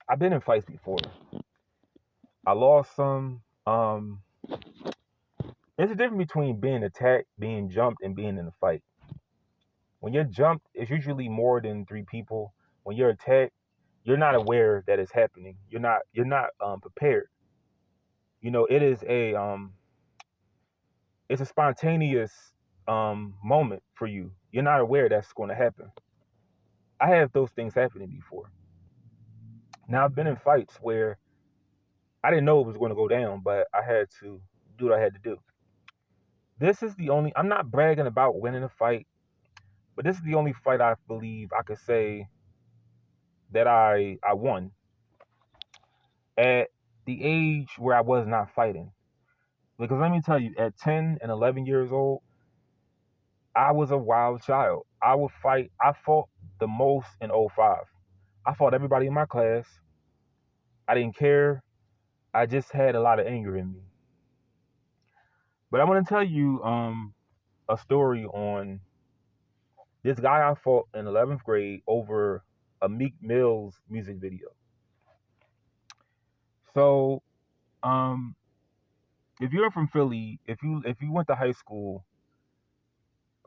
I've been in fights before. I lost some. There's a difference between being attacked, being jumped, and being in a fight. When you're jumped, it's usually more than three people. When you're attacked, you're not aware that it's happening. You're not prepared. It is it's a spontaneous moment for you. You're not aware that's going to happen. I have those things happening before. Now I've been in fights where I didn't know it was going to go down, but I had to do what I had to do. This is the only. I'm not bragging about winning a fight, but this is the only fight I believe I could say that I won at the age where I was not fighting. Because let me tell you, at 10 and 11 years old, I was a wild child. I would fight. I fought the most in '05. I fought everybody in my class. I didn't care. I just had a lot of anger in me. But I want to tell you a story on this guy I fought in 11th grade over a Meek Mill's music video. So, um, if you're from Philly, if you went to high school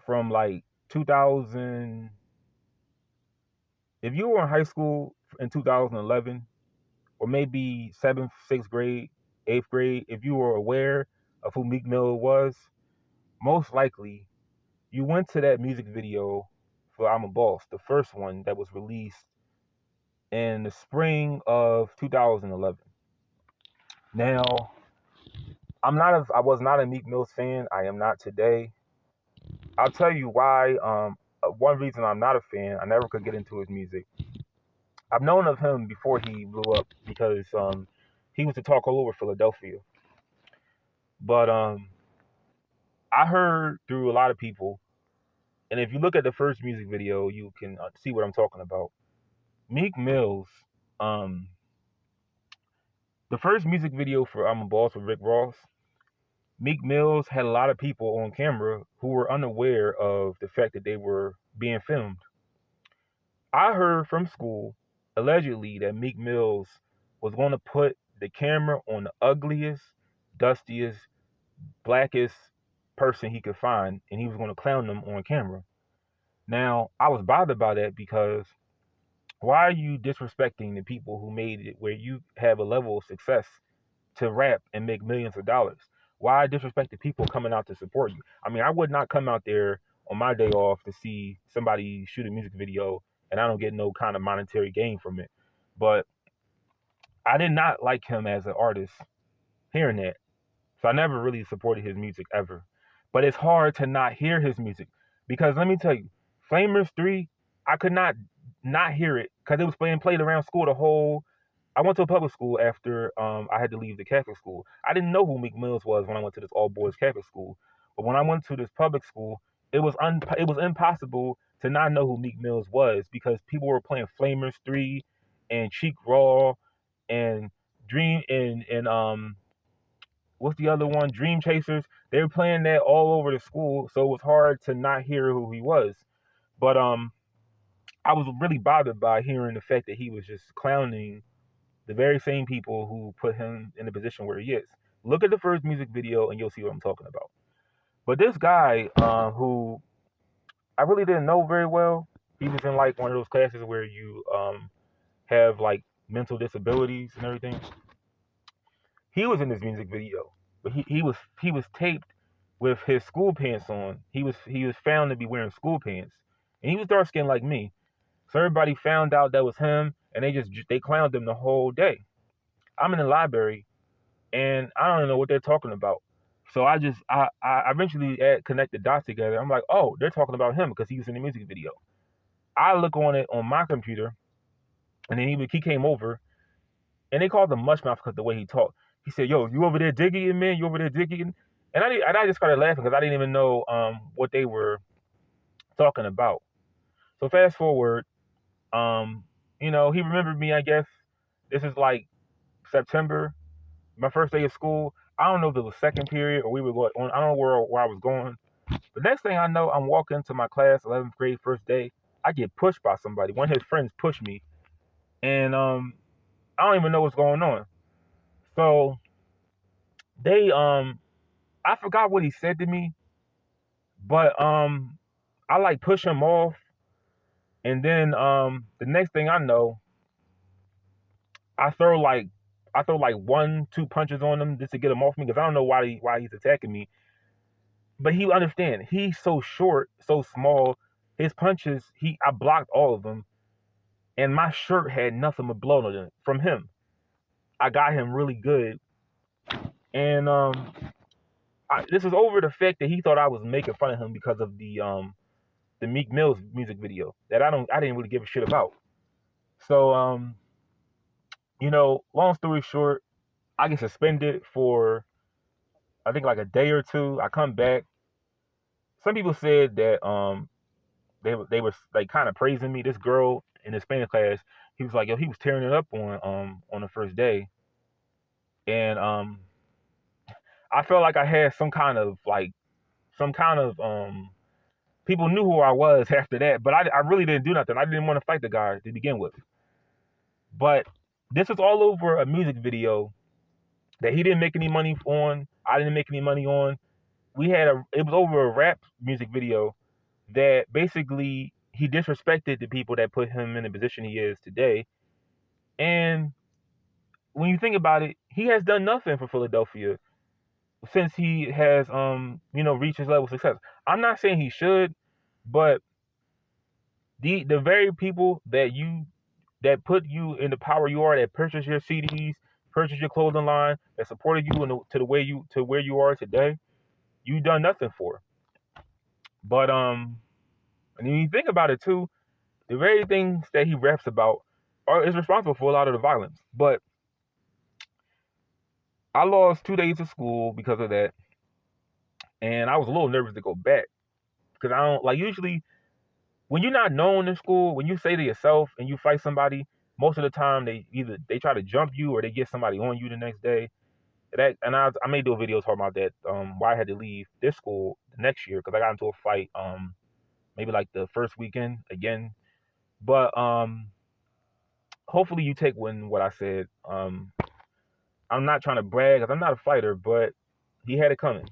from like 2000, if you were in high school in 2011, or maybe seventh, sixth grade, eighth grade, if you were aware of who Meek Mill was, most likely you went to that music video for I'm a Boss, the first one that was released in the spring of 2011. Now, I was not a Meek Mill fan. I am not today. I'll tell you why. One reason I'm not a fan, I never could get into his music. I've known of him before he blew up because he was to talk all over Philadelphia. But I heard through a lot of people, and if you look at the first music video, you can see what I'm talking about. Meek Mill's, um, the first music video for I'm a Boss with Rick Ross, Meek Mills had a lot of people on camera who were unaware of the fact that they were being filmed. I heard from school, allegedly, that Meek Mills was going to put the camera on the ugliest, dustiest, blackest person he could find, and he was going to clown them on camera. Now, I was bothered by that because why are you disrespecting the people who made it where you have a level of success to rap and make millions of dollars? Why disrespect the people coming out to support you? I mean, I would not come out there on my day off to see somebody shoot a music video and I don't get no kind of monetary gain from it. But I did not like him as an artist hearing that. So I never really supported his music ever. But it's hard to not hear his music because let me tell you, Flamers 3, I could not hear it because it was being played around school the whole. I went to a public school after I had to leave the Catholic school. I didn't know who Meek Mills was when I went to this all boys Catholic school. But when I went to this public school, it was impossible to not know who Meek Mills was because people were playing Flamers 3 and Cheek Raw and Dream and what's the other one? Dream Chasers. They were playing that all over the school, so it was hard to not hear who he was. But I was really bothered by hearing the fact that he was just clowning the very same people who put him in the position where he is. Look at the first music video and you'll see what I'm talking about. But this guy, who I really didn't know very well, he was in like one of those classes where you have like mental disabilities and everything. He was in this music video, but he was taped with his school pants on. He was found to be wearing school pants, and he was dark skinned like me. So everybody found out that was him, and they clowned him the whole day. I'm in the library, and I don't even know what they're talking about. So I eventually connect the dots together. I'm like, oh, they're talking about him because he was in the music video. I look on it on my computer, and then he came over, and they called him Mushmouth because the way he talked. He said, "Yo, you over there digging, man? You over there digging?" And I just started laughing because I didn't even know what they were talking about. So fast forward, um, he remembered me. I guess this is like September, my first day of school. I don't know if it was second period or we were going on. I don't know where I was going. The next thing I know, I'm walking to my class, 11th grade, first day. I get pushed by somebody. One of his friends pushed me, and I don't even know what's going on. So they I forgot what he said to me, but I like push him off, and then the next thing I know, I throw like one, two punches on him just to get him off me because I don't know why he's attacking me. But he understand. He's so short, so small. His punches, I blocked all of them, and my shirt had nothing but blood on it from him. I got him really good, and this is over the fact that he thought I was making fun of him because of the Meek Mill's music video that I didn't really give a shit about. So long story short, I get suspended for I think like a day or two. I come back. Some people said that they were like kind of praising me. This girl in the Spanish class, he was like, yo, he was tearing it up on the first day, and I felt like I had some kind of people knew who I was after that, but I really didn't do nothing. I didn't want to fight the guy to begin with. But this was all over a music video that he didn't make any money on. I didn't make any money on. It was over a rap music video that basically he disrespected the people that put him in the position he is today. And when you think about it, he has done nothing for Philadelphia since he has reached his level of success. I'm not saying he should, but the very people that put you in the power you are, that purchase your CDs, purchase your clothing line, that supported you to where you are today, you done nothing for. But and when you think about it too, the very things that he raps about is responsible for a lot of the violence. But I lost 2 days of school because of that, and I was a little nervous to go back because I don't like usually when you're not known in school, when you say to yourself and you fight somebody, most of the time they try to jump you or they get somebody on you the next day. I may do a video talking about that. Why I had to leave this school the next year because I got into a fight. Maybe like the first weekend again. But hopefully you take what I said. I'm not trying to brag because I'm not a fighter, but he had it coming.